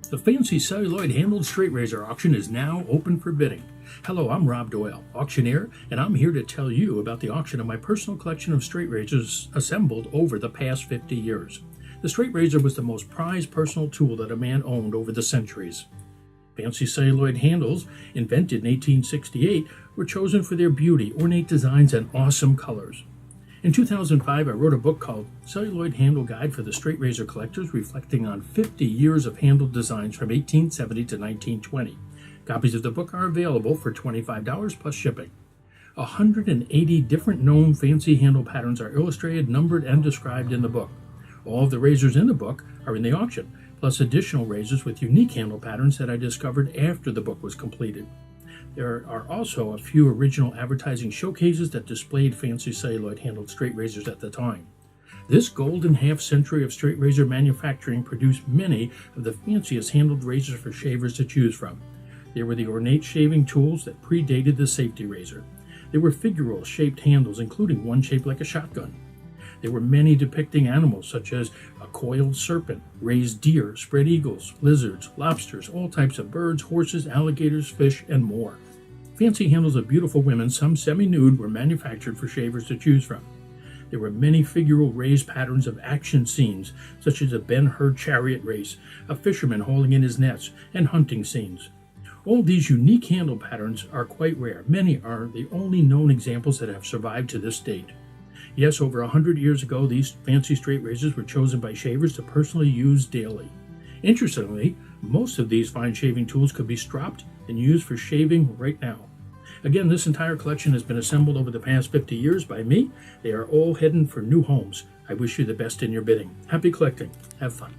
The fancy celluloid handled straight razor auction is now open for bidding. Hello, I'm Rob Doyle, Auctioneer, and I'm here to tell you about the auction of my personal collection of straight razors assembled over the past 50 years. The straight razor was the most prized personal tool that a man owned over the centuries. Fancy celluloid handles, invented in 1868, were chosen for their beauty, ornate designs, and awesome colors. In 2005, I wrote a book called Celluloid Handle Guide for the Straight Razor Collectors, reflecting on 50 years of handle designs from 1870 to 1920. Copies of the book are available for $25 plus shipping. 180 different known fancy handle patterns are illustrated, numbered, and described in the book. All of the razors in the book are in the auction, plus additional razors with unique handle patterns that I discovered after the book was completed. There are also a few original advertising showcases that displayed fancy celluloid handled straight razors at the time. This golden half-century of straight razor manufacturing produced many of the fanciest handled razors for shavers to choose from. There were the ornate shaving tools that predated the safety razor. There were figural-shaped handles, including one shaped like a shotgun. There were many depicting animals such as a coiled serpent, raised deer, spread eagles, lizards, lobsters, all types of birds, horses, alligators, fish, and more. Fancy handles of beautiful women, some semi-nude, were manufactured for shavers to choose from. There were many figural raised patterns of action scenes, such as a Ben-Hur chariot race, a fisherman hauling in his nets, and hunting scenes. All these unique handle patterns are quite rare. Many are the only known examples that have survived to this date. Yes, over 100 years ago, these fancy straight razors were chosen by shavers to personally use daily. Interestingly, most of these fine shaving tools could be stropped and used for shaving right now. Again, this entire collection has been assembled over the past 50 years by me. They are all heading for new homes. I wish you the best in your bidding. Happy collecting. Have fun.